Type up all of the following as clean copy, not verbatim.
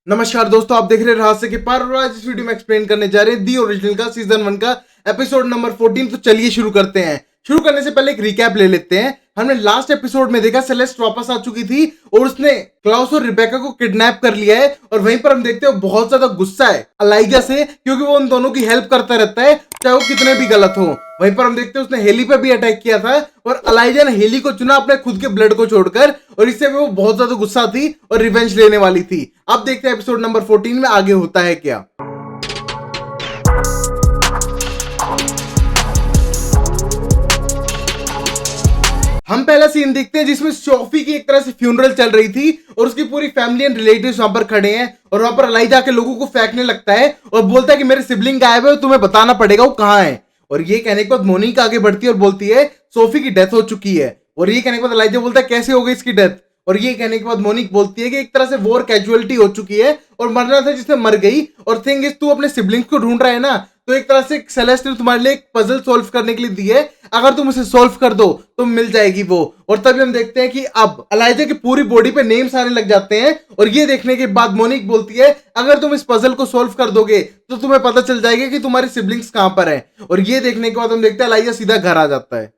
नमस्कार दोस्तों, आप देख रहे हैं रहस्य के पार और आज इस वीडियो में एक्सप्लेन करने जा रहे हैं दी ओरिजिनल का सीजन 1 का एपिसोड नंबर 14। तो चलिए शुरू करते हैं। शुरू करने से पहले एक रिकैप ले लेते हैं। हमने लास्ट एपिसोड में देखा सेलेस्ट वापस आ चुकी थी और उसने क्लाउस और रिबेका को किडनैप कर लिया है और वहीं पर हम देखते हैं बहुत ज्यादा गुस्सा है अलाइजा से, क्योंकि वो उन दोनों की हेल्प करता रहता है चाहे वो कितने भी गलत हो। वहीं पर हम देखते हैं उसने हेली पे भी अटैक किया था और अलाइजा ने हेली को चुना अपने खुद के ब्लड को छोड़कर, और इससे वो बहुत ज्यादा गुस्सा थी और रिवेंज लेने वाली थी। अब देखते हैं एपिसोड नंबर 14 में आगे होता है क्या। हम पहला सीन देखते हैं जिसमें सोफी की एक तरह से फ्यूनरल चल रही थी और उसकी पूरी फैमिली एंड रिलेटिव्स वहां पर खड़े हैं और वहां पर अलाइजा के लोगों को फेंकने लगता है और बोलता है कि मेरे सिबलिंग गायब है और तुम्हें बताना पड़ेगा वो कहां है। और ये कहने के बाद मोनिका आगे बढ़ती है और बोलती है सोफी की डेथ हो चुकी है। और ये कहने के बाद अलाइजा बोलता है कैसे हो गई इसकी डेथ। और ये कहने के बाद मोनिक बोलती है कि एक तरह से वॉर कैजुअलिटी हो चुकी है और मरना था जिसने मर गई। और थिंग इज तू अपने सिबलिंग्स को ढूंढ रहा है ना, तो एक तरह से सेलेस्ट ने तुम्हारे लिए एक पजल सॉल्व करने के लिए दी है, अगर तुम उसे सॉल्व कर दो तो मिल जाएगी वो। और तभी हम देखते हैं कि अब अलाइजा की पूरी बॉडी पे नेम्स आने लग जाते हैं और ये देखने के बाद मोनिक बोलती है अगर तुम इस पजल को सॉल्व कर दोगे तो तुम्हें पता चल जाएगा कि तुम्हारी सिबलिंग्स कहां पर है। और ये देखने के बाद हम देखते हैं अलाइजा सीधा घर आ जाता है।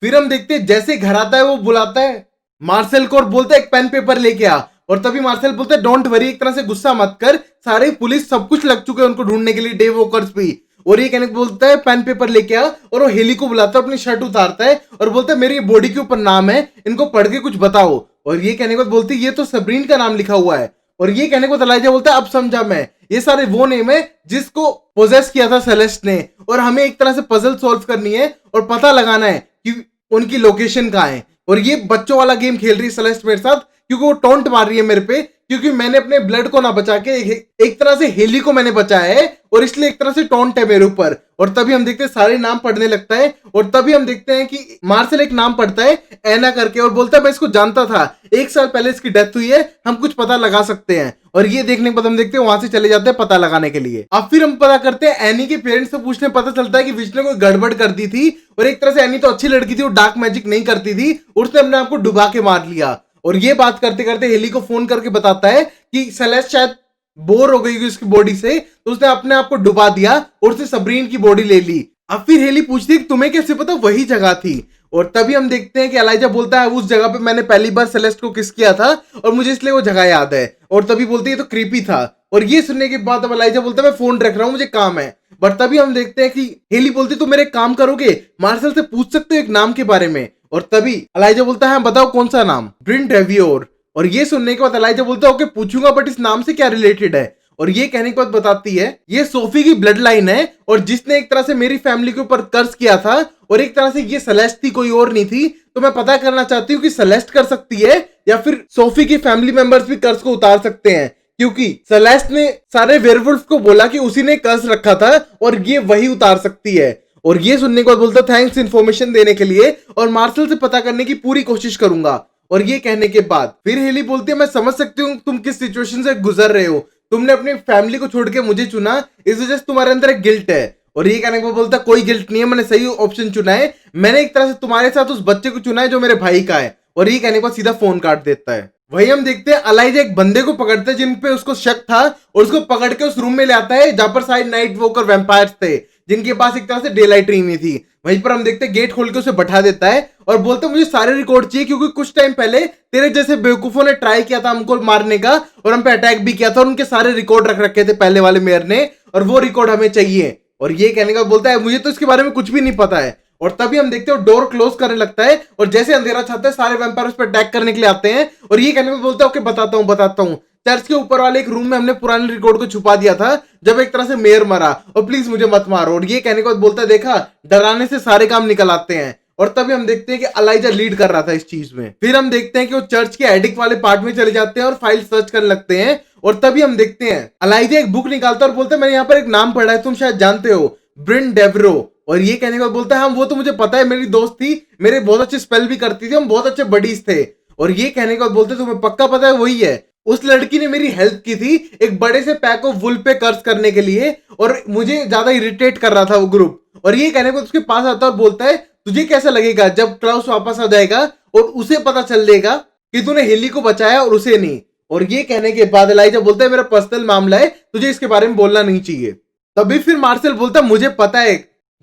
फिर हम देखते हैं जैसे घर आता है वो बुलाता है मार्सेल को और बोलता है एक पेन पेपर लेके आ। और तभी मार्सेल बोलता है डोंट वरी, एक तरह से गुस्सा मत कर, सारे पुलिस सब कुछ लग चुके हैं उनको ढूंढने के लिए, डे वॉकर्स भी। और ये कहने को बोलता है पेन पेपर लेके आ और वो हेली को बुलाता है, अपनी शर्ट उतारता है और बोलता है मेरी बॉडी के ऊपर नाम है, इनको पढ़ के कुछ बताओ। और ये कहने के बाद बोलती है ये तो सबरीन का नाम लिखा हुआ है। और ये कहने को अलाइजा बोलता है अब समझा मैं, ये सारे वो नेम है जिसको पोजेस किया था सेलेस्ट ने और हमें एक तरह से पजल सॉल्व करनी है और पता लगाना है कि उनकी लोकेशन कहाँ है। और ये बच्चों वाला गेम खेल रही है सेलेस्ट मेरे साथ, क्योंकि वो टॉन्ट मार रही है मेरे पे, क्योंकि मैंने अपने ब्लड को ना बचा के एक तरह से हेली को मैंने बचाया है और इसलिए एक तरह से टॉन्ट है मेरे ऊपर। और तभी हम देखते हैं सारे नाम पढ़ने लगता है और तभी हम देखते हैं कि मार्सेल एक नाम पढ़ता है एना करके और बोलता है मैं इसको जानता था, 1 साल पहले इसकी डेथ हुई है, हम कुछ पता लगा सकते हैं। और ये देखने के बाद हम देखते हैं वहां से चले जाते हैं पता लगाने के लिए। अब फिर हम पता करते हैं एनी के पेरेंट्स से पूछने पता चलता है कि विश ने कोई गड़बड़ कर दी थी और एक तरह से एनी तो अच्छी लड़की थी, वो डार्क मैजिक नहीं करती थी, उसने अपने आप को डुबा के मार लिया। और ये बात करते करते हेली को फोन करके बताता है कि सेलेस्ट शायद बोर हो गई उसकी बॉडी से, तो उसने अपने आप को डुबा दिया और उसने सबरीन की बॉडी ले ली। अब फिर हेली पूछती है कि तुम्हें कैसे पता वही जगह थी। और तभी हम देखते हैं कि अलाइजा बोलता है उस जगह पे मैंने पहली बार सेलेस्ट को किस किया था और मुझे इसलिए वो जगह याद है। और तभी बोलती है तो क्रीपी था। और ये सुनने के बाद अब अलाइजा बोलता है मैं फोन रख रहा हूं, मुझे काम है। बट तभी हम देखते हैं कि हेली बोलती तो मेरे काम करोगे, मार्शल से पूछ सकते हो एक नाम के बारे में। और तभी अलाइजा बोलता है बताओ कौन सा नाम, ब्रिन डेवियोर। और ये सुनने के बाद अलाइजा बोलता है ओके पूछूंगा, बट इस नाम से क्या रिलेटेड है। और ये कहने के बाद बताती है ये सोफी की ब्लड लाइन है और जिसने एक तरह से मेरी फैमिली के ऊपर कर्ज किया था और एक तरह से ये सेलेस्ट थी, कोई और नहीं थी। तो मैं पता करना चाहती हूँ कि सेलेस्ट कर सकती है या फिर सोफी की फैमिली मेंबर्स भी कर्ज को उतार सकते हैं, क्योंकि सेलेस्ट ने सारे वेयरवुल्फ को बोला कि उसी ने कर्ज रखा था और ये वही उतार सकती है। और ये सुनने के बाद बोलता थैंक्स इन्फॉर्मेशन देने के लिए और मार्शल से पता करने की पूरी कोशिश करूंगा। और ये कहने के बाद फिर हेली बोलती है मैं समझ सकती हूँ तुम किस सिचुएशन से गुजर रहे हो, तुमने अपनी फैमिली को छोड़ के मुझे चुना, इस वजह से तुम्हारे अंदर एक गिल्ट है। और ये कहने को बोलता कोई गिल्ट नहीं है, मैंने सही ऑप्शन चुना है, मैंने एक तरह से तुम्हारे साथ उस बच्चे को चुना है जो मेरे भाई का है। और ये कहने के बाद सीधा फोन काट देता है। वही हम देखते हैं अलाइजा एक बंदे को पकड़ते हैं जिन पे उसको शक था और उसको पकड़ के उस रूम में ले आता है जहां पर सारे नाइट वॉकर वैम्पायर्स थे जिनके पास एक तरह से डे लाइट नहीं थी। वहीं पर हम देखते हैं गेट खोल के उसे बैठा देता है और बोलते मुझे सारे रिकॉर्ड चाहिए, क्योंकि कुछ टाइम पहले तेरे जैसे बेवकूफों ने ट्राई किया था हमको मारने का और हम पे अटैक भी किया था और उनके सारे रिकॉर्ड रख रखे थे पहले वाले मेयर ने, और वो रिकॉर्ड हमें चाहिए। और ये कहने का बोलता है मुझे तो इसके बारे में कुछ भी नहीं पता है। और तभी हम देखते हैं डोर क्लोज करने लगता है और जैसे अंधेरा छाता है सारे वैम्पायर उस पर अटैक करने के लिए आते हैं। और ये कहने में बोलता है ओके बताता हूँ, चर्च के ऊपर वाले एक रूम में हमने पुराने रिकॉर्ड को छुपा दिया था जब एक तरह से मेयर मरा, और प्लीज मुझे मत मारो। और ये कहने के बाद बोलता है देखा डराने से सारे काम निकल आते हैं। और तभी हम देखते हैं कि अलाइजा लीड कर रहा था इस चीज में। फिर हम देखते हैं कि वो चर्च के एडिक वाले पार्ट में चले जाते हैं और फाइल सर्च करने लगते हैं। और तभी हम देखते हैं अलाइजा एक बुक निकालता है और बोलता है मैंने यहाँ पर एक नाम पढ़ा है, तुम शायद जानते हो, ब्रिन डेवरो। और ये कहने के बाद बोलता है हाँ वो तो मुझे पता है, मेरी दोस्त थी, मेरे बहुत अच्छे स्पेल भी करती थी, हम बहुत अच्छे बडीज थे। और ये कहने के बाद बोलते तुम्हें पक्का पता है वही है, उस लड़की ने मेरी हेल्प की थी एक बड़े से पैक ऑफ वुल पे कर्ज करने के लिए और मुझे ज्यादा इरिटेट कर रहा था वो ग्रुप। और ये कहने को उसके पास आता है और बोलता है तुझे कैसा लगेगा जब क्लाउस वापस आ जाएगा और उसे पता चल देगा कि तूने हेली को बचाया और उसे नहीं। और ये कहने के बाद एलाइजा बोलता है मेरा पर्सनल मामला है, तुझे इसके बारे में बोलना नहीं चाहिए। तभी फिर मार्शल बोलता है मुझे पता है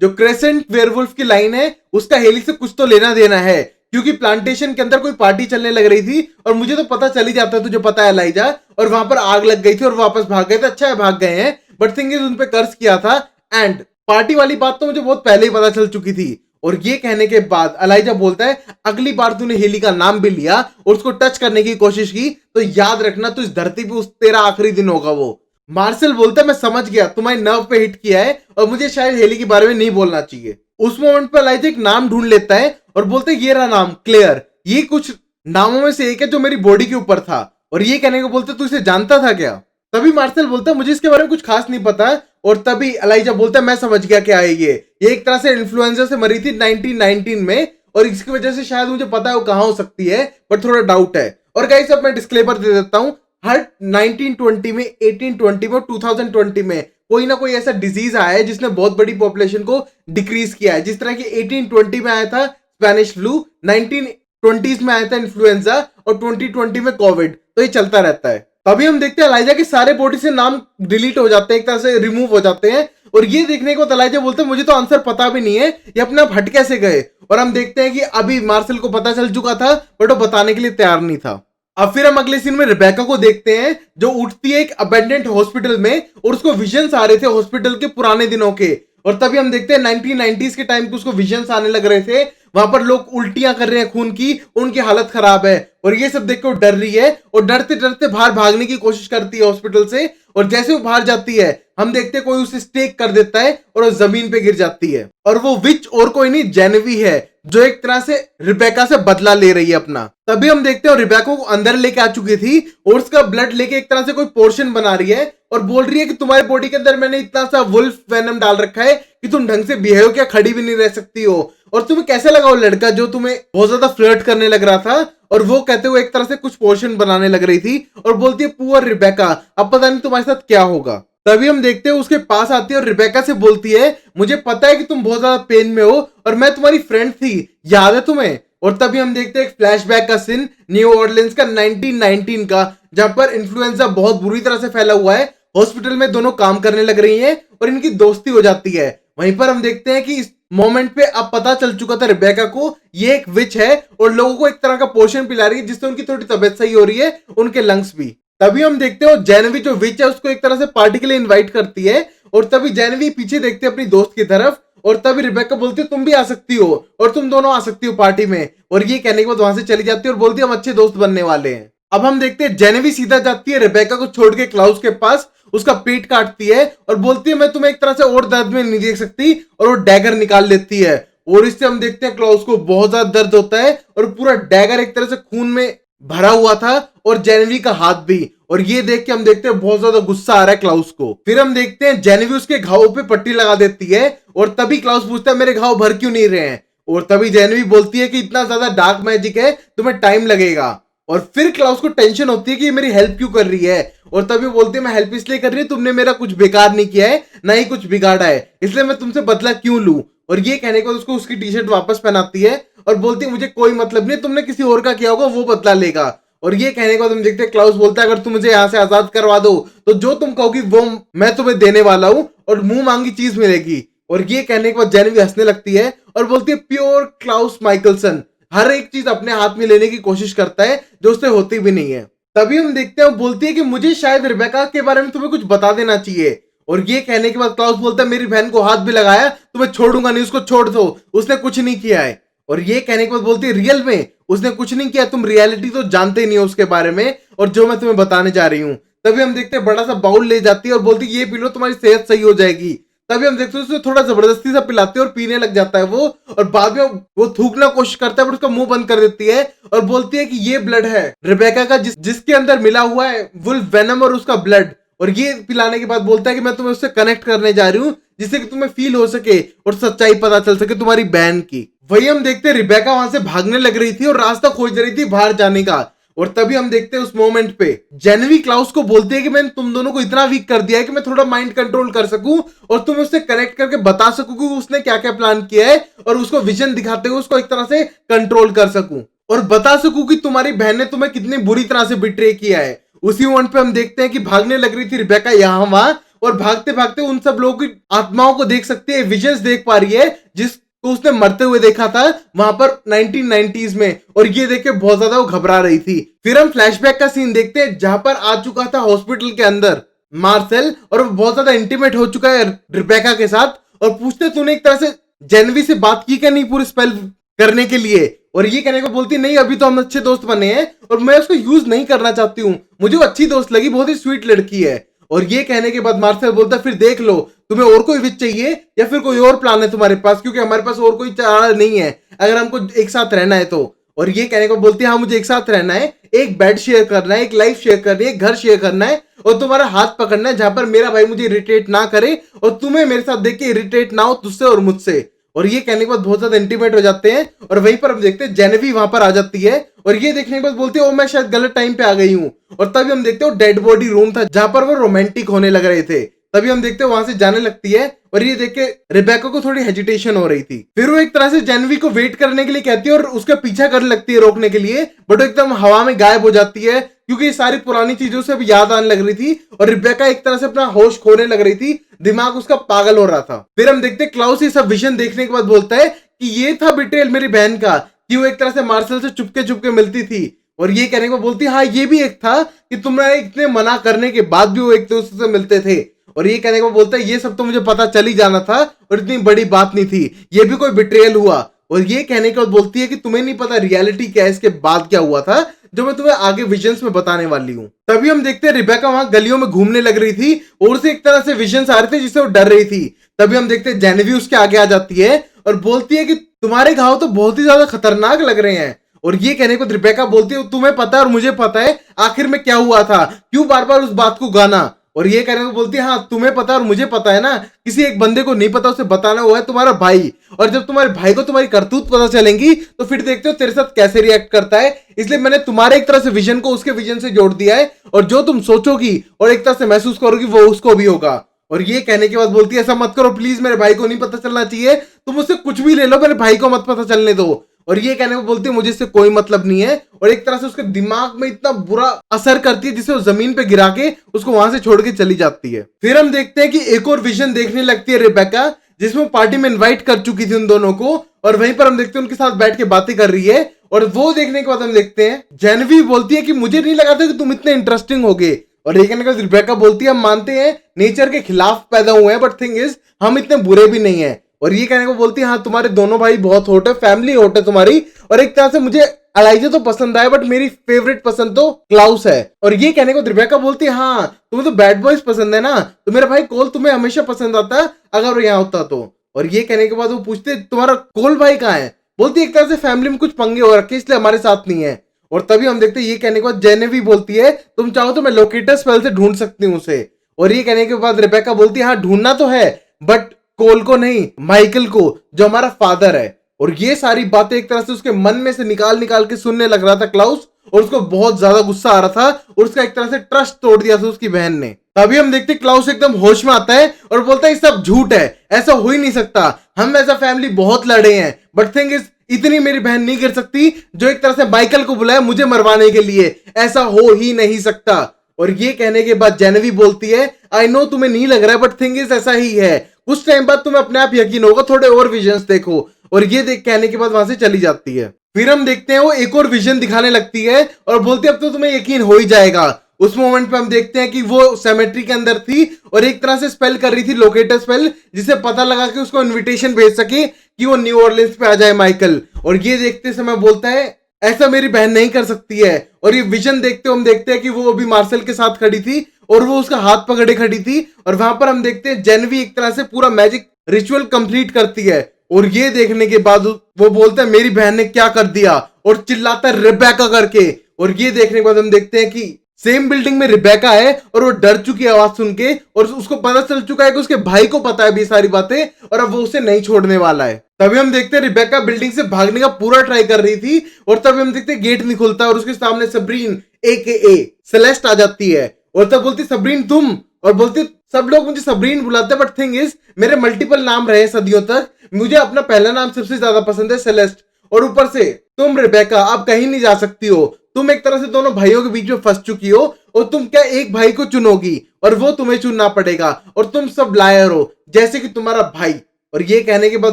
जो क्रेसेंट वेयरवुल्फ की लाइन है उसका हेली से कुछ तो लेना देना है, क्योंकि प्लांटेशन के अंदर कोई पार्टी चलने लग रही थी और मुझे तो पता चल ही जाता है, तुझे पता है एलाइजा, और वहां पर आग लग गई थी और वापस भाग गए थे। अच्छा है भाग गए हैं, बट थिंग इज उन पे कर्ज किया था एंड पार्टी वाली बात तो मुझे बहुत पहले ही पता चल चुकी थी। और ये कहने के बाद एलाइजा बोलता है अगली बार तूने हेली का नाम भी लिया और उसको टच करने की कोशिश की तो याद रखना तू इस धरती पे उस तेरा आखिरी दिन होगा वो। मार्शल बोलता है मैं समझ गया, तुम्हारे नर्व पे हिट किया है और मुझे शायद हेली के बारे में नहीं बोलना चाहिए। उस मोमेंट पर एलाइजा एक नाम ढूंढ लेता है और बोलते है ये रहा नाम क्लेयर, ये कुछ नामों में से एक है जो मेरी बॉडी के ऊपर था। और ये कहने को बोलते तू इसे जानता था क्या? तभी मार्शल बोलता है मुझे इसके बारे में कुछ खास नहीं पता। और तभी एलाइजा बोलता है मैं समझ गया क्या है ये एक तरह से इन्फ्लुएंजा से मरी थी 1919 में और इसकी वजह से शायद मुझे पता है वो कहां हो सकती है, बट थोड़ा डाउट है। और गाइस अब मैं डिस्क्लेमर दे देता हूं, हर 1920 में 1820 में 2020 में कोई ना कोई ऐसा डिजीज आया है जिसने बहुत बड़ी पॉपुलेशन को डिक्रीज किया है। जिस तरह की 1820 में आया था स्पेनिश फ्लू, 1920s में आया था इन्फ्लुएंजा और 2020 में कोविड, तो ये चलता रहता है। तभी हम देखते हैं एलाइजा के सारे बॉडी से नाम डिलीट हो जाते हैं, एक तरह से रिमूव हो जाते हैं। और ये देखने को एलाइजा बोलते हैं मुझे तो आंसर पता भी नहीं है ये अपने आप हट कैसे गए। और हम देखते हैं कि अभी मार्शल को पता चल चुका था बट वो बताने के लिए तैयार नहीं था। अब फिर हम अगले सीन में रिबेका को देखते हैं जो उठती है एक अबेंडेंट हॉस्पिटल में और उसको विजन्स आ रहे थे हॉस्पिटल के पुराने दिनों के। और तभी हम देखते हैं 1990s के टाइम पे उसको विजन्स आने लग रहे थे, वहां पर लोग उल्टियां कर रहे हैं खून की, उनकी हालत खराब है। और ये सब देख कर डर रही है और डरते डरते बाहर भागने की कोशिश करती है हॉस्पिटल से। और जैसे वो बाहर जाती है हम देखते हैं कोई उसे स्टेक कर देता है और वो जमीन पे गिर जाती है। और वो विच और कोई नहीं जेनेवी है जो एक तरह से रिबेका से बदला ले रही है अपना। तभी हम देखते हैं रिबेका को अंदर लेके आ चुकी थी और उसका ब्लड लेके एक तरह से कोई पोर्शन बना रही है और बोल रही है कि तुम्हारी बॉडी के अंदर मैंने इतना सा वुल्फ वेनम डाल रखा है कि तुम ढंग से बिहेव क्या खड़ी भी नहीं रह सकती हो। और तुम्हें कैसे लगा वो लड़का जो तुम्हें बहुत ज्यादा फ्लर्ट करने लग रहा था? और वो कहते हुए एक तरह से कुछ पोर्शन बनाने लग रही थी और बोलती है पुअर रिबेका, अब पता नहीं तुम्हारे साथ क्या होगा। तभी हम देखते हैं उसके पास आती है और रिबेका से बोलती है मुझे पता है कि तुम बहुत ज्यादा पेन में हो और मैं तुम्हारी फ्रेंड थी, याद है तुम्हें? और तभी हम देखते हैं एक फ्लैशबैक का सीन न्यू ऑरलिंस का 1919 का, जहां पर इन्फ्लुएंजा बहुत बुरी तरह से फैला हुआ है। हॉस्पिटल में दोनों काम करने लग रही हैं और इनकी दोस्ती हो जाती है। वहीं पर हम देखते हैं कि इस मोमेंट पे अब पता चल चुका था रिबेका को ये एक विच है और लोगों को एक तरह का पोषण पिला रही है जिससे उनकी थोड़ी तबियत सही हो रही है, उनके लंग्स भी। तभी हम देखते हैं जेनेवी जो विच है उसको एक तरह से पार्टी के लिए इनवाइट करती है और तभी जेनेवी पीछे देखते हैं अपनी दोस्त की तरफ और तभी रिबेका बोलती है तुम भी आ सकती हो और तुम दोनों आ सकती हो पार्टी में। और ये कहने के बाद वहां से चली जाती है और बोलती है हम अच्छे दोस्त बनने वाले हैं। अब हम देखते हैं जेनेवी सीधा जाती है रिबेका को छोड़ के क्लाउस के पास, उसका पेट काटती है और बोलती है मैं तुम्हें एक तरह से और दर्द में नहीं देख सकती और वो डैगर निकाल लेती है। और इससे हम देखते हैं क्लाउस को बहुत ज्यादा दर्द होता है और पूरा डैगर एक तरह से खून में भरा हुआ था और जेनेवी का हाथ भी। और ये देख के हम देखते हैं बहुत ज्यादा गुस्सा आ रहा है क्लाउस को। फिर हम देखते हैं जेनेवी उसके घावों पे पट्टी लगा देती है और तभी क्लाउस पूछता है मेरे घाव भर क्यों नहीं रहे हैं? और तभी जेनेवी बोलती है कि इतना ज्यादा डार्क मैजिक है तुम्हें टाइम लगेगा। और फिर क्लाउस को टेंशन होती है कि मेरी हेल्प क्यों कर रही है और तभी बोलती है मैं हेल्प इसलिए कर रही हूँ तुमने मेरा कुछ बेकार नहीं किया है ना ही कुछ बिगाड़ा है, इसलिए मैं तुमसे बदला क्यों लूं। और ये कहने के बाद उसको उसकी टी शर्ट वापस पहनाती है और बोलती है मुझे कोई मतलब नहीं, तुमने किसी और का किया होगा वो बदला लेगा। और ये कहने के बाद हम देखते हैं क्लाउस बोलता है अगर तुम मुझे यहाँ से आजाद करवा दो तो जो तुम कहोगी वो मैं तुम्हें देने वाला हूँ और मुंह मांगी चीज मिलेगी। और ये कहने के बाद जेनेवी हंसने लगती है और बोलती है प्योर क्लाउस माइकलसन, हर एक चीज अपने हाथ में लेने की कोशिश करता है जो उससे होती भी नहीं है। तभी हम देखते हैं बोलती है कि मुझे शायद रिबेका के बारे में तुम्हें कुछ बता देना चाहिए। और ये कहने के बाद क्लाउस बोलता है मेरी बहन को हाथ भी लगाया तो मैं छोड़ूंगा नहीं, उसको छोड़ दो, उसने कुछ नहीं किया है। और ये कहने के बाद बोलती है रियल में उसने कुछ नहीं किया, तुम रियलिटी तो जानते नहीं हो उसके बारे में और जो मैं तुम्हें बताने जा रही हूँ। तभी हम देखते हैं बड़ा सा बाउल ले जाती है और बोलती है ये पी लो तुम्हारी सेहत सही हो जाएगी। तभी हम देखते हैं उसे थोड़ा जबरदस्ती सा पिलाते हैं और पीने लग जाता है वो और बाद में वो थूकना कोशिश करता है बट उसका मुंह बंद कर देती है और बोलती है कि ये ब्लड है रिबेका का जिसके अंदर मिला हुआ है वुल्फ वेनम और उसका ब्लड। और ये पिलाने के बाद बोलता है कि मैं तुम्हें उससे कनेक्ट करने जा रही हूँ जिससे कि तुम्हें फील हो सके और सच्चाई पता चल सके तुम्हारी बहन की। वही हम देखते हैं रिबेका वहां से भागने लग रही थी और रास्ता खोज रही थी बाहर जाने का। और तभी हम देखते हैं उस मोमेंट पे जेनेवी क्लाउस को बोलती है कि मैंने तुम दोनों को इतना वीक कर दिया है कि मैं थोड़ा माइंड कंट्रोल कर सकूं और तुम उससे कनेक्ट करके बता सकूं कि उसने क्या क्या प्लान किया है और उसको विजन दिखाते हुए उसको एक तरह से कंट्रोल कर सकूं और बता सकूं कि तुम्हारी बहन ने तुम्हें कितनी बुरी तरह से बिट्रे किया है। उसी मोमेंट पे हम देखते हैं कि भागने लग रही थी रिबेका यहाँ वहां, और भागते भागते उन सब लोगों की आत्माओं को देख सकती है, विजन्स देख पा रही है जिसको उसने मरते हुए देखा था वहां पर 1990s में, और ये देख के बहुत ज्यादा वो घबरा रही थी। फिर हम फ्लैशबैक का सीन देखते हैं जहां पर आ चुका था हॉस्पिटल के अंदर मार्सेल, और वो बहुत ज्यादा इंटीमेट हो चुका है रिबेका के साथ, और पूछते तूने एक तरह से जेनवी से बात की क्या नहीं पूरी स्पेल करने के लिए, और ये कहने को बोलती नहीं अभी तो हम अच्छे दोस्त बने हैं और मैं उसको यूज नहीं करना चाहती हूँ, मुझे वो अच्छी दोस्त लगी, बहुत ही स्वीट लड़की है। और ये कहने के बाद मार्सेल बोलता है फिर देख लो तुम्हें और कोई विच चाहिए या फिर कोई और प्लान है तुम्हारे पास, क्योंकि हमारे पास और कोई चारा नहीं है अगर हमको एक साथ रहना है तो। और ये कहने को बोलती है हाँ मुझे एक साथ रहना है, एक बेड शेयर करना है, एक लाइफ शेयर करनी है, एक घर शेयर करना है, और तुम्हारा हाथ पकड़ना है जहां पर मेरा भाई मुझे इरिटेट ना करे और तुम्हें मेरे साथ देख के इरिटेट ना हो तुझसे और मुझसे। और ये कहने के बाद बहुत ज्यादा इंटीमेट हो जाते हैं, और वहीं पर हम देखते हैं जेनेवी वहां पर आ जाती है, और ये देखने के बाद बोलती है ओ मैं शायद गलत टाइम पे आ गई हूँ, और तभी हम देखते हैं डेड बॉडी रूम था जहां पर वो रोमांटिक होने लग रहे थे, तभी हम देखते हैं वहां से जाने लगती है, और ये देख के रिबेका को थोड़ी हेजिटेशन हो रही थी। फिर वो एक तरह से जेनेवी को वेट करने के लिए कहती है और उसका पीछा करने लगती है रोकने के लिए, बट वो एकदम हवा में गायब हो जाती है क्योंकि ये सारी पुरानी चीजों से अब याद आने लग रही थी, और रिबेका एक तरह से अपना होश खोने लग रही थी, दिमाग उसका पागल हो रहा था। फिर हम देखते हैं क्लाउस ये सब विजन देखने के बाद बोलता है कि ये था बिट्रेयल मेरी बहन का, कि वो एक तरह से मार्शल से चुपके चुपके मिलती थी, और ये कहने को बोलती है हाँ ये भी एक था कि तुमने इतने मना करने के बाद भी वो एक दूसरे से मिलते थे, और ये कहने को बोलता है ये सब तो मुझे पता चल ही जाना था और इतनी बड़ी बात नहीं थी, ये भी कोई बिट्रेयल हुआ। और ये कहने के बाद बोलती है कि तुम्हें नहीं पता रियलिटी क्या है, इसके बाद क्या हुआ था जो मैं तुम्हें आगे विजन्स में बताने वाली हूँ। तभी हम देखते हैं रिबेका वहां गलियों में घूमने लग रही थी और उसे एक तरह से विजन्स आ रहे थे जिससे वो डर रही थी। तभी हम देखते हैं जेनेवी उसके आगे आ जाती है और बोलती है कि तुम्हारे घाव तो बहुत ही ज्यादा खतरनाक लग रहे हैं, और ये कहने को रिबेका बोलती है तुम्हें पता है और मुझे पता है आखिर में क्या हुआ था, क्यों बार बार उस बात को गाना। और ये कहने को बोलती है हाँ तुम्हें पता और मुझे पता है ना, किसी एक बंदे को नहीं पता उसे बताना हुआ है तुम्हारा भाई, और जब तुम्हारे भाई को तुम्हारी करतूत पता चलेंगी तो फिर देखते हो तेरे साथ कैसे रिएक्ट करता है, इसलिए मैंने तुम्हारे एक तरह से विजन को उसके विजन से जोड़ दिया है, और जो तुम सोचोगी और एक तरह से महसूस करोगी वो उसको भी होगा। और ये कहने के बाद बोलती है ऐसा मत करो प्लीज, मेरे भाई को नहीं पता चलना चाहिए, तुम उससे कुछ भी ले लो मेरे भाई को मत पता चलने दो। और ये कहने को बोलती है मुझे इससे कोई मतलब नहीं है, और एक तरह से उसके दिमाग में इतना बुरा असर करती है जिसे वो जमीन पे गिरा के उसको वहां से छोड़ के चली जाती है। फिर हम देखते हैं कि एक और विजन देखने लगती है रिबेका जिसमें पार्टी में इनवाइट कर चुकी थी उन दोनों को, और वहीं पर हम देखते हैं उनके साथ बैठ के बातें कर रही है, और वो देखने के बाद हम देखते हैं जेनेवी बोलती है कि मुझे नहीं लगा था कि तुम इतने इंटरेस्टिंग होगे, और ये कहने के बाद रिबेका बोलती है हम मानते हैं नेचर के खिलाफ पैदा हुए हैं बट थिंग इज हम इतने बुरे भी नहीं है। और ये कहने को बोलती है हाँ तुम्हारे दोनों भाई बहुत हॉट है, फैमिली हॉट है तुम्हारी, और एक तरह से मुझे अलाइजा तो पसंद आया बट मेरी फेवरेट पसंद तो क्लाउस है। और ये कहने को रिबेका बोलती है हाँ तुम्हें तो बैड बॉयज पसंद है ना, तो मेरा भाई कोल तुम्हें हमेशा पसंद आता अगर वो यहाँ होता तो। और ये कहने के बाद वो पूछते तुम्हारा कोल भाई कहाँ है, बोलती एक तरह से फैमिली में कुछ पंगे हो रखे इसलिए हमारे साथ नहीं है। और तभी हम देखते हैं ये कहने के बाद जेनेवी बोलती है तुम चाहो तो मैं लोकेटर स्पेल से ढूंढ सकती हूँ उसे। और ये कहने के बाद रिबेका बोलती है हाँ ढूंढना तो है बट कोल को नहीं, माइकल को जो हमारा फादर है। और ये सारी बातें एक तरह से उसके मन में से निकाल निकाल के सुनने लग रहा था क्लाउस, और उसको बहुत ज्यादा गुस्सा आ रहा था और उसका एक तरह से ट्रस्ट तोड़ दिया था उसकी बहन ने। तभी हम देखते क्लाउस एकदम होश में आता है और बोलता है सब झूठ है, ऐसा हो ही नहीं सकता, हम ऐसा फैमिली बहुत लड़े हैं बट थिंग इज इतनी मेरी बहन नहीं कर सकती जो एक तरह से माइकल को बुलाया मुझे मरवाने के लिए, ऐसा हो ही नहीं सकता। और ये कहने के बाद जेनेवी बोलती है आई नो तुम्हें नहीं लग रहा है बट थिंग इज ऐसा ही है, कुछ टाइम बाद तुम्हें अपने आप यकीन होगा, थोड़े और विजन्स देखो। और ये देख कहने के बाद वहां से चली जाती है। फिर हम देखते हैं वो एक और विजन दिखाने लगती है और बोलती है अब तो तुम्हें यकीन हो ही जाएगा। उस मोमेंट पे हम देखते हैं कि वो सेमेट्री के अंदर थी और एक तरह से स्पेल कर रही थी लोकेटर स्पेल, जिसे पता लगा कि उसको इनविटेशन भेज सके कि वो न्यू ऑरलिंस पे आ जाए माइकल। और ये देखते समय बोलता है ऐसा मेरी बहन नहीं कर सकती है। और ये विजन देखते हम देखते हैं कि वो अभी मार्शल के साथ खड़ी थी और वो उसका हाथ पकड़े खड़ी थी, और वहां पर हम देखते हैं जेनेवी एक तरह से पूरा मैजिक रिचुअल कंप्लीट करती है। और ये देखने के बाद वो बोलता है मेरी बहन ने क्या कर दिया, और चिल्लाता है रिबेका करके। और ये देखने के बाद हम देखते हैं कि सेम बिल्डिंग में रिबेका है और वो डर चुकी है आवाज सुन के, और उसको पता चल चुका है कि उसके भाई को पता है भी सारी बातें और अब वो उसे नहीं छोड़ने वाला है। तभी हम देखते हैं रिबेका बिल्डिंग से भागने का पूरा ट्राई कर रही थी, और तभी हम देखते हैं गेट नहीं खुलता और उसके सामने सबरीन AKA सेलेस्ट आ जाती है। और तब बोलती सबरीन तुम, और बोलती सब लोग मुझे सबरीन बुलाते हैं बट थिंग इज मेरे मल्टीपल नाम रहे सदियों तक, मुझे अपना पहला नाम सबसे ज्यादा पसंद है सेलेस्ट। और ऊपर से तुम रिबेका अब कहीं नहीं जा सकती हो, तुम एक तरह से दोनों भाइयों के बीच में फंस चुकी हो और तुम क्या एक भाई को चुनोगी और वो तुम्हें चुनना पड़ेगा और तुम सब लायर हो जैसे कि तुम्हारा भाई। और ये कहने के बाद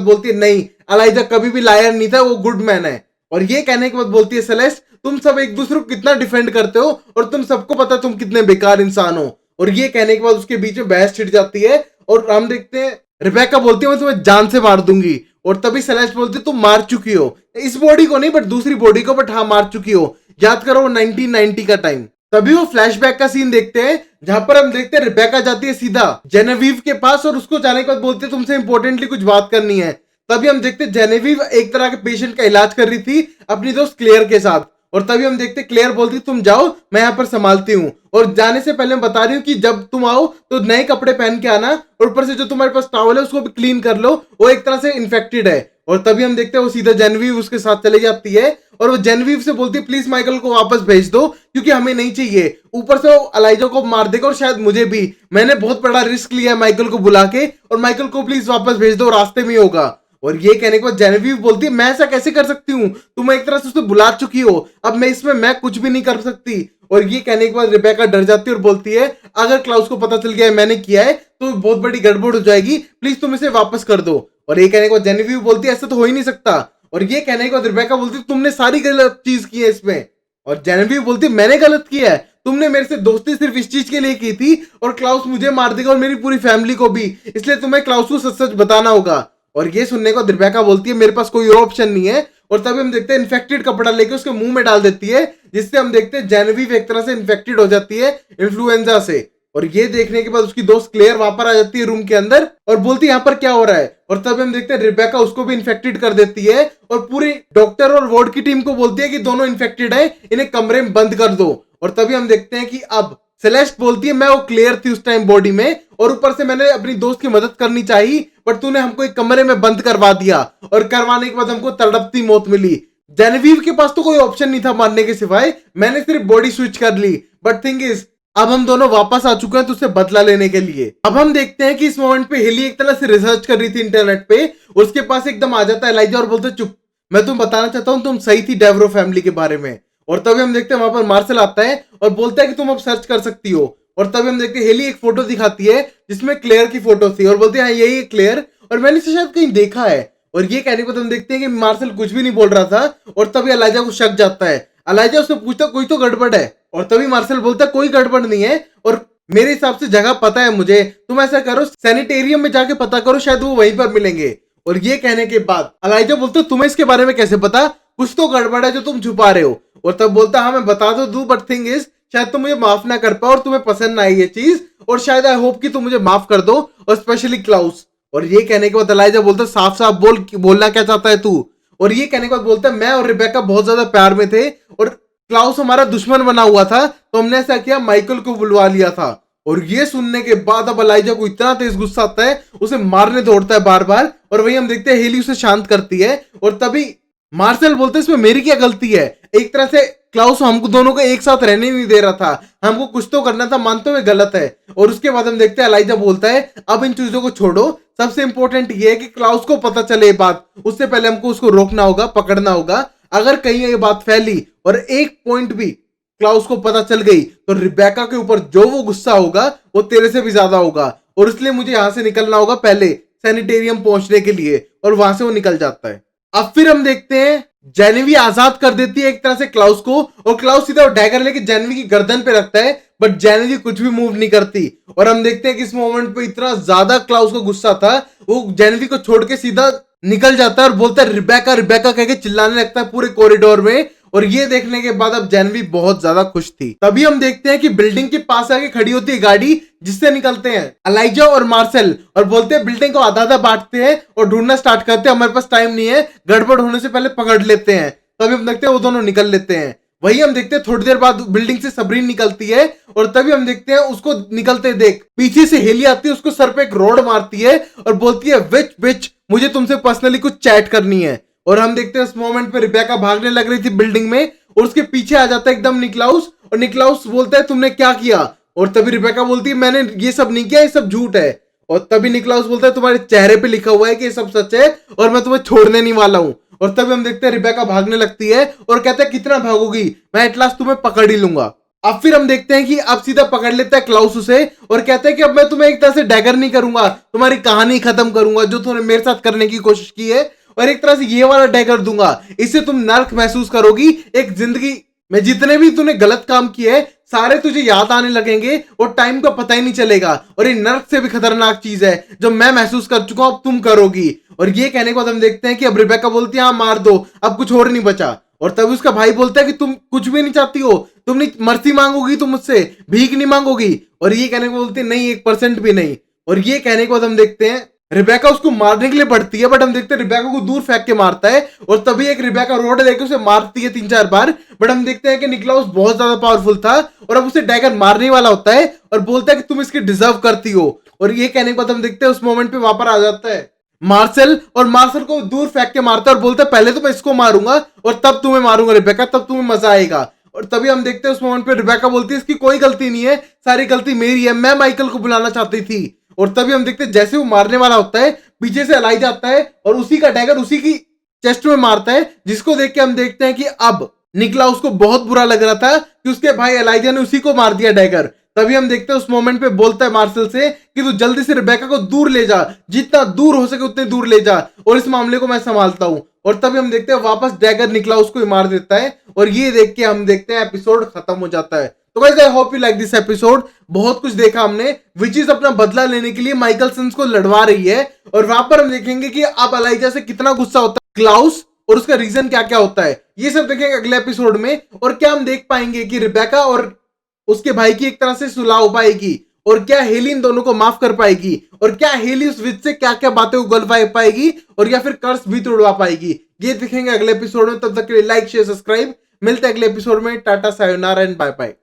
बोलती है नहीं, अलाइजा कभी भी लायर नहीं था, वो गुड मैन है। और ये कहने के बाद बोलती है सेलेस्ट तुम सब एक दूसरे को कितना डिफेंड करते हो और तुम सबको पता तुम कितने बेकार इंसान हो। और ये कहने के बाद उसके बीच में बहस छिड़ जाती है और हम देखते हैं रिबेका बोलती है मैं तुम्हें जान से मार दूंगी। और तभी सेलेस्ट बोलती है तुम मार चुकी हो, इस बॉडी को नहीं बट दूसरी बॉडी को, बट हाँ मार चुकी हो। याद करो 1990 का टाइम। तभी वो फ्लैशबैक का सीन देखते हैं जहां पर हम देखते हैं रिबेका जाती है सीधा जेनेविव के पास और उसको जाने के बाद बोलते हैं तुमसे इंपॉर्टेंटली कुछ बात करनी है। तभी हम देखते हैं जेनेविव एक तरह के पेशेंट का इलाज कर रही थी अपनी दोस्त क्लेयर के साथ। और तभी हम देखते क्लेयर बोलती तुम जाओ मैं यहाँ पर संभालती हूँ। और जाने से पहले मैं बता रही हूँ कि जब तुम आओ तो नए कपड़े पहन के आना और ऊपर से जो तुम्हारे पास टॉवल है उसको भी क्लीन कर लो, वो एक तरह से इन्फेक्टेड है। और तभी हम देखते हैं वो सीधा जेनेविव उसके साथ चले जाती है और वो जेनेविव से बोलती है प्लीज माइकल को वापस भेज दो क्योंकि हमें नहीं चाहिए। ऊपर से वो अलाइजा को मार देगा और शायद मुझे भी, मैंने बहुत बड़ा रिस्क लिया है माइकल को बुला के, और माइकल को प्लीज वापस भेज दो, रास्ते में ही होगा। और ये कहने के बाद जेनेविव बोलती है मैं ऐसा कैसे कर सकती हूँ, तुम एक तरह से उसे बुला चुकी हो, अब मैं इसमें मैं कुछ भी नहीं कर सकती। और ये कहने के बाद रिबेका डर जाती है और बोलती है अगर क्लाउस को पता चल गया है मैंने किया है तो बहुत बड़ी गड़बड़ हो जाएगी, प्लीज तुम इसे वापस कर दो। और ये कहने के बाद जेनेविव बोलती है ऐसा तो हो ही नहीं सकता। और ये कहने के बाद रिबेका बोलती है तुमने सारी गलत चीज की है इसमें। और जेनेविव बोलती है मैंने गलत किया है, तुमने मेरे से दोस्ती सिर्फ इस चीज के लिए की थी और क्लाउस मुझे मार देगा और मेरी पूरी फैमिली को भी, इसलिए तुम्हें क्लाउस को सच सच बताना होगा। और ये सुनने को रिबेका बोलती है मेरे पास कोई और ऑप्शन नहीं है। और तभी हम देखते हैं इन्फेक्टेड कपड़ा लेके उसके मुंह में डाल देती है जिससे हम देखते हैं जेनेविव एक तरह से इन्फेक्टेड हो जाती है इन्फ्लुएंजा से। और ये देखने के बाद उसकी दोस्त क्लेयर वहां पर आ जाती है रूम के अंदर और बोलती है यहाँ पर क्या हो रहा है। और तभी हम देखते हैं रिबेका उसको भी इन्फेक्टेड कर देती है और पूरी डॉक्टर और वार्ड की टीम को बोलती है कि दोनों इन्फेक्टेड है, इन्हें कमरे में बंद कर दो। और तभी हम देखते हैं कि अब सेलेस्ट बोलती है मैं वो क्लियर थी उस टाइम बॉडी में और ऊपर से मैंने अपनी दोस्त की मदद करनी चाहिए पर तूने हमको एक कमरे में बंद करवा दिया और करवाने के बाद हमको तड़पती मौत मिली। जेनेविव के पास तो कोई ऑप्शन नहीं था मारने के सिवाय, मैंने सिर्फ बॉडी स्विच कर ली। बट थिंग इज अब हम दोनों वापस आ चुके हैं तो उससे बदला लेने के लिए। अब हम देखते हैं कि इस मोमेंट पे हेली एक तरह से रिसर्च कर रही थी इंटरनेट पे, उसके पास एकदम आ जाता है एलाइजा और बोलते चुप, मैं तुम बताना चाहता हूँ तुम सही थी डेवरो फैमिली के बारे में। और तभी हम देखते हैं वहां पर मार्शल आता है और बोलता है कि तुम अब सर्च कर सकती हो। और तभी हम देखते हैं हेली एक फोटो दिखाती है जिसमें क्लेयर की फोटो थी और बोलती है हाँ यही है क्लेयर और मैंने इसे शायद कहीं देखा है। और ये कहने को हम देखते हैं कि मार्शल कुछ भी नहीं बोल रहा था और तभी अलाइजा को शक जाता है। अलाइजा उससे पूछता कोई तो गड़बड़ है और तभी मार्शल बोलता कोई गड़बड़ नहीं है और मेरे हिसाब से जगह पता है मुझे, तुम ऐसा करो सैनिटेरियम में जाके पता करो शायद वो वहीं पर मिलेंगे। और ये कहने के बाद अलाइजा बोलते तुम्हें इसके बारे में कैसे पता, कुछ तो गड़बड़ है जो तुम छुपा रहे हो। और तब बोलता हाँ मैं बता तो दूं बट थिंग इज शायद तुम मुझे माफ ना कर पाओ और तुम्हें पसंद ना आई ये चीज और शायद आई होप कि तुम मुझे माफ कर दो और स्पेशली क्लाउस। और ये कहने के बाद अलाइजा बोलता साफ साफ बोलना क्या चाहता है तू। और ये कहने के बाद बोलता मैं और रिबेका बहुत ज्यादा प्यार में थे और क्लाउस हमारा दुश्मन बना हुआ था तो हमने ऐसा किया माइकल को बुलवा लिया था। और ये सुनने के बाद अब अलाइजा को इतना तेज गुस्सा आता है उसे मारने दौड़ता है बार बार और वही हम देखते हैं हेली उसे शांत करती है। और तभी मार्शल बोलते हैं इसमें मेरी क्या गलती है, एक तरह से क्लाउस हमको दोनों को एक साथ रहने नहीं दे रहा था, हमको कुछ तो करना था, मानते हुए गलत है। और उसके बाद हम देखते हैं अलाइजा बोलता है अब इन चीजों को छोड़ो, सबसे इंपॉर्टेंट ये है कि क्लाउस को पता चले ये बात, उससे पहले हमको उसको रोकना होगा, पकड़ना होगा। अगर कहीं ये बात फैली और एक पॉइंट भी क्लाउस को पता चल गई तो रिबेका के ऊपर जो वो गुस्सा होगा वो तेरे से भी ज्यादा होगा और इसलिए मुझे यहां से निकलना होगा पहले सैनिटेरियम पहुंचने के लिए। और वहां से वो निकल जाता है। अब फिर हम देखते हैं जेनेवी आजाद कर देती है एक तरह से क्लाउस को और क्लाउस सीधा डैगर लेके जेनेवी की गर्दन पे रखता है बट जेनेवी कुछ भी मूव नहीं करती। और हम देखते हैं कि इस मोमेंट पे इतना ज्यादा क्लाउस को गुस्सा था वो जेनेवी को छोड़ के सीधा निकल जाता है और बोलता है रिबेका रिबेका कह के चिल्लाने लगता है पूरे कॉरिडोर में। और ये देखने के बाद अब जेनेवी बहुत ज्यादा खुश थी। तभी हम देखते हैं कि बिल्डिंग के पास आके खड़ी होती है गाड़ी जिससे निकलते हैं अलाइजा और मार्शल और बोलते हैं बिल्डिंग को आधा आधा बांटते हैं और ढूंढना स्टार्ट करते हैं, हमारे पास टाइम नहीं है, गड़बड़ होने से पहले पकड़ लेते हैं। तभी हम देखते हैं वो दोनों निकल लेते हैं। वही हम देखते हैं थोड़ी देर बाद बिल्डिंग से सबरीन निकलती है और तभी हम देखते हैं उसको निकलते देख पीछे से हेली आती है, उसको सर पे एक रोड मारती है और बोलती है विच विच मुझे तुमसे पर्सनली कुछ चैट करनी है। और हम देखते हैं उस मोमेंट पे रिबेका भागने लग रही थी बिल्डिंग में और उसके पीछे आ जाता है एकदम निकलाउस और निकलाउस बोलता है तुमने क्या किया। और तभी रिबेका बोलती है मैंने ये सब नहीं किया, ये सब झूठ है। और तभी निकलाउस बोलता है तुम्हारे चेहरे पे लिखा हुआ है कि ये सब सच है और मैं तुम्हें छोड़ने नहीं वाला हूं। और तभी हम देखते हैं रिबेका भागने लगती है और कहते हैं कितना भागोगी, मैं एट लास्ट तुम्हें पकड़ ही लूंगा। अब फिर हम देखते हैं कि अब सीधा पकड़ लेता है क्लाउस उसे और कहता है कि अब मैं तुम्हें एक तरह से डैगर नहीं करूंगा, तुम्हारी कहानी खत्म करूंगा जो तुमने मेरे साथ करने की कोशिश की है, और एक तरह से ये वाला डैगर दूंगा, इससे तुम नर्क महसूस करोगी। एक जिंदगी में जितने भी तूने गलत काम किए हैं सारे तुझे याद आने लगेंगे और टाइम का पता ही नहीं चलेगा, और ये नर्क से भी खतरनाक चीज है जो मैं महसूस कर चुका हूं अब तुम करोगी। और ये कहने के बाद हम देखते हैं कि अब रिबेका बोलती है हाँ मार दो, अब कुछ और नहीं बचा। और तभी उसका भाई बोलता है कि तुम कुछ भी नहीं चाहती हो, तुम नहीं मर्सी मांगोगी, तुम मुझसे भीख नहीं मांगोगी। और ये कहने को बोलती है नहीं 1% भी नहीं। और ये कहने के बाद हम देखते हैं रिबेका उसको मारने के लिए बढ़ती है, बट हम देखते हैं रिबेका को दूर फेंक के मारता है, और तभी एक रिबेका रोड लेके उसे मारती है 3-4 बार। बट हम देखते हैं कि निकलाउस बहुत ज्यादा पावरफुल था और अब उसे डैगर मारने वाला होता है और बोलता है कि तुम इसकी डिजर्व करती हो। और ये कहने के बाद हम देखते हैं उस मोमेंट पे वापस आ जाता है मार्शल, और मार्शल को दूर फेंक के मारता है और बोलता है पहले तो मैं इसको मारूंगा और तब तुम्हें मारूंगा रिबेका, तब तुम्हें मजा आएगा। और तभी हम देखते हैं उस मोमेंट पे रिबेका बोलती है इसकी कोई गलती नहीं है, सारी गलती मेरी है, मैं माइकल को बुलाना चाहती थी। और तभी हम देखते हैं जैसे वो मारने वाला होता है पीछे से एलाइजा आता है और उसी का डैगर उसी की चेस्ट में मारता है, जिसको देख के हम देखते हैं कि अब निकलाउस को बहुत बुरा लग रहा था कि उसके भाई एलाइजा ने उसी को मार दिया डैगर। तभी हम देखते हैं उस मोमेंट पे बोलता है मार्शल से कि तू जल्दी से रिबेका को दूर ले जा, जितना दूर हो सके उतने दूर ले जा, और इस मामले को मैं संभालता हूं। और तभी हम देखते हैं वापस डैगर निकलाउस को ही मार देता है, और ये देख के हम देखते हैं एपिसोड खत्म हो जाता है। तो guys I hope you like this episode. बहुत कुछ देखा हमने, विचेस अपना बदला लेने के लिए माइकल सन्स को लड़वा रही है, और वहां पर हम देखेंगे कि अब एलाइजा से कितना गुस्सा होता है क्लाउस और उसका रीजन क्या क्या होता है, ये सब देखेंगे अगले एपिसोड में। और क्या हम देख पाएंगे कि रिबेका और उसके भाई की एक तरह से सुलह हो पाएगी, और क्या हेली इन दोनों को माफ कर पाएगी, और क्या हेली उस विच से क्या क्या बातें उगलवा पाएगी, और या फिर कर्ज भी तोड़वा पाएगी, ये देखेंगे अगले एपिसोड में। तब तक के लिए लाइक शेयर सब्सक्राइब, मिलते हैं अगले एपिसोड में। Tata sayonara and bye bye.